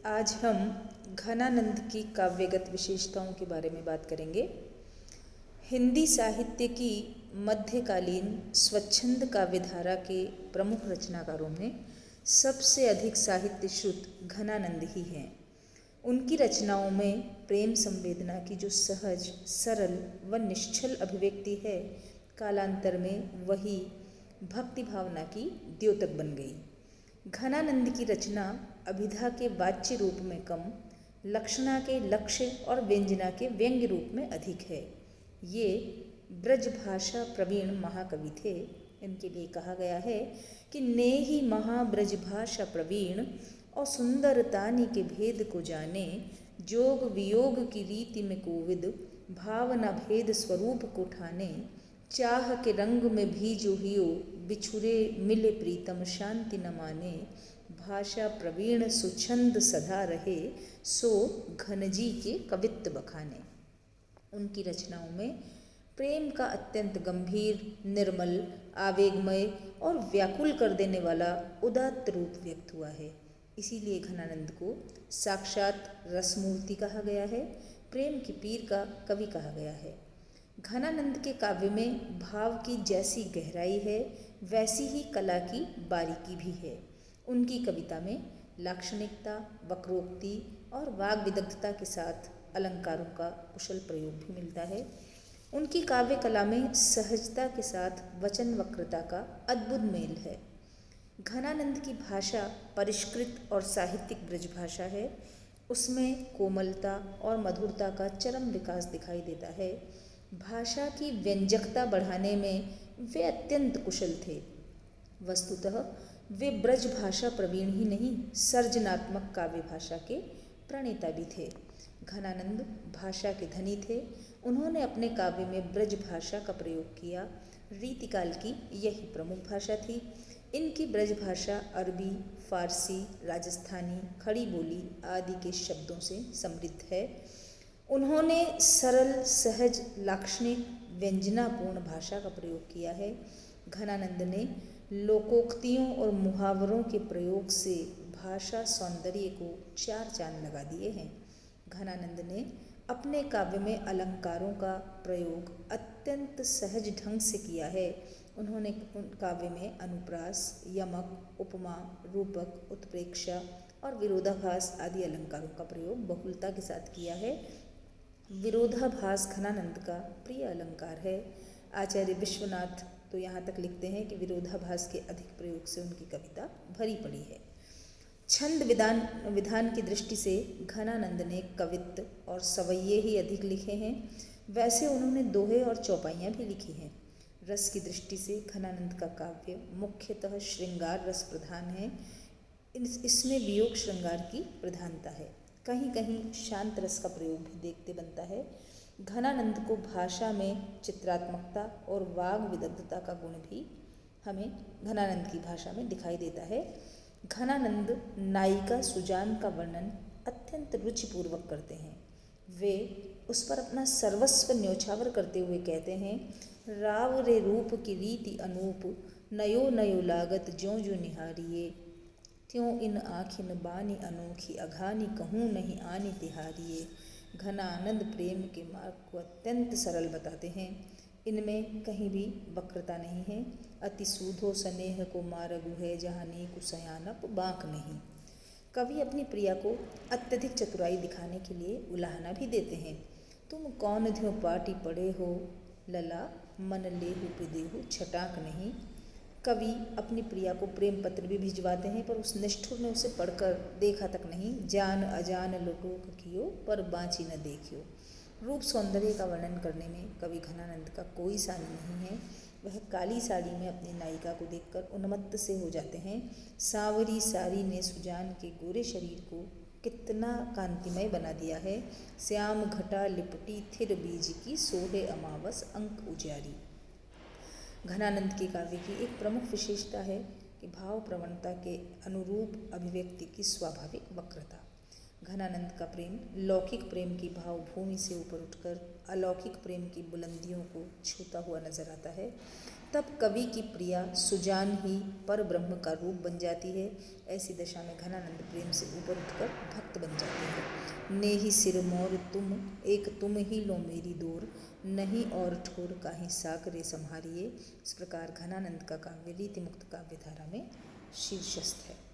आज हम घनानंद की काव्यगत विशेषताओं के बारे में बात करेंगे। हिंदी साहित्य की मध्यकालीन स्वच्छंद काव्यधारा के प्रमुख रचनाकारों में सबसे अधिक साहित्य श्रुत घनानंद ही हैं। उनकी रचनाओं में प्रेम संवेदना की जो सहज, सरल व निश्चल अभिव्यक्ति है, कालांतर में वही भक्ति भावना की द्योतक बन गई। घनानंद की रचना अभिधा के वाच्य रूप में कम, लक्षणा के लक्ष्य और व्यंजना के व्यंग्य रूप में अधिक है। ये ब्रजभाषा प्रवीण महाकवि थे। इनके लिए कहा गया है कि ने ही महाब्रजभाषा प्रवीण और सुंदरतानि के भेद को जाने, जोग वियोग की रीति में कोविद, भावना भेद स्वरूप को ठाने, चाह के रंग में भी जो हियो, बिछुरे मिले प्रीतम शांति न माने, भाषा प्रवीण सुछंद सदा रहे, सो घनजी के कवित्व बखाने। उनकी रचनाओं में प्रेम का अत्यंत गंभीर, निर्मल, आवेगमय और व्याकुल कर देने वाला उदात्त रूप व्यक्त हुआ है। इसीलिए घनानंद को साक्षात रसमूर्ति कहा गया है, प्रेम की पीर का कवि कहा गया है। घनानंद के काव्य में भाव की जैसी गहराई है, वैसी ही कला की बारीकी भी है। उनकी कविता में लाक्षणिकता, वक्रोक्ति और वाग विदग्धता के साथ अलंकारों का कुशल प्रयोग भी मिलता है। उनकी काव्य कला में सहजता के साथ वचन वक्रता का अद्भुत मेल है। घनानंद की भाषा परिष्कृत और साहित्यिक ब्रजभाषा है। उसमें कोमलता और मधुरता का चरम विकास दिखाई देता है। भाषा की व्यंजकता बढ़ाने में वे अत्यंत कुशल थे। वस्तुतः वे ब्रजभाषा प्रवीण ही नहीं, सर्जनात्मक काव्य भाषा के प्रणेता भी थे। घनानंद भाषा के धनी थे। उन्होंने अपने काव्य में ब्रज भाषा का प्रयोग किया। रीतिकाल की यही प्रमुख भाषा थी। इनकी ब्रज भाषा अरबी, फारसी, राजस्थानी, खड़ी बोली आदि के शब्दों से समृद्ध है। उन्होंने सरल, सहज, लाक्षणिक, व्यंजनापूर्ण भाषा का प्रयोग किया है। घनानंद ने लोकोक्तियों और मुहावरों के प्रयोग से भाषा सौंदर्य को चार चांद लगा दिए हैं। घनानंद ने अपने काव्य में अलंकारों का प्रयोग अत्यंत सहज ढंग से किया है। उन्होंने काव्य में अनुप्रास, यमक, उपमा, रूपक, उत्प्रेक्षा और विरोधाभास आदि अलंकारों का प्रयोग बहुलता के साथ किया है। विरोधाभास घनानंद का प्रिय अलंकार है। आचार्य विश्वनाथ तो यहाँ तक लिखते हैं कि विरोधाभास के अधिक प्रयोग से उनकी कविता भरी पड़ी है। छंद विधान की दृष्टि से घनानंद ने कवित्व और सवैये ही अधिक लिखे हैं। वैसे उन्होंने दोहे और चौपाइयाँ भी लिखी हैं। रस की दृष्टि से घनानंद का काव्य मुख्यतः श्रृंगार रस प्रधान है। इसमें वियोग श्रृंगार की प्रधानता है। कहीं कहीं शांत रस का प्रयोग भी देखते बनता है। घनानंद को भाषा में चित्रात्मकता और वाग विदग्धता का गुण भी हमें घनानंद की भाषा में दिखाई देता है। घनानंद नायिका सुजान का वर्णन अत्यंत रुचिपूर्वक करते हैं। वे उस पर अपना सर्वस्व न्योछावर करते हुए कहते हैं, राव रे रूप की रीति अनूप, नयो नयो लागत ज्यों ज्यों निहारिये, त्यों इन आँखिन बानी अनोखी, अघानी कहूँ नहीं आनी तिहारिये। घनानंद प्रेम के मार्ग को अत्यंत सरल बताते हैं। इनमें कहीं भी वक्रता नहीं है। अति सूधो स्नेह को मारगु है, जहाँ नीकु सयानप बाँक नहीं। कवि अपनी प्रिया को अत्यधिक चतुराई दिखाने के लिए उलाहना भी देते हैं। तुम कौन ध्यो पाटी पड़े हो, लला मन लेहु पिदेहु छटाक नहीं। कवि अपनी प्रिया को प्रेम पत्र भी भिजवाते हैं, पर उस निष्ठुर ने उसे पढ़कर देखा तक नहीं। जान अजान लुटोक कियो, पर बाँची न देखियो। रूप सौंदर्य का वर्णन करने में कवि घनानंद का कोई सानी नहीं है। वह काली साड़ी में अपनी नायिका को देखकर उन्मत्त से हो जाते हैं। सांवरी साड़ी ने सुजान के गोरे शरीर को कितना कांतिमय बना दिया है। श्याम घटा लिपटी थिर बीज की, सोहे अमावस अंक उजारी। घनानंद के काव्य की एक प्रमुख विशेषता है कि भाव प्रवणता के अनुरूप अभिव्यक्ति की स्वाभाविक वक्रता। घनानंद का प्रेम लौकिक प्रेम की भावभूमि से ऊपर उठकर अलौकिक प्रेम की बुलंदियों को छूता हुआ नजर आता है। तब कवि की प्रिया सुजान ही पर ब्रह्म का रूप बन जाती है। ऐसी दशा में घनानंद प्रेम से ऊपर उठकर भक्त बन जाते हैं। नेहि सिर मोर तुम, एक तुम ही लो मेरी डोर, नहीं और ठोर काहि साकरे संहारिए। इस प्रकार घनानंद का काव्य रीति मुक्त काव्य धारा में शीर्षस्थ है।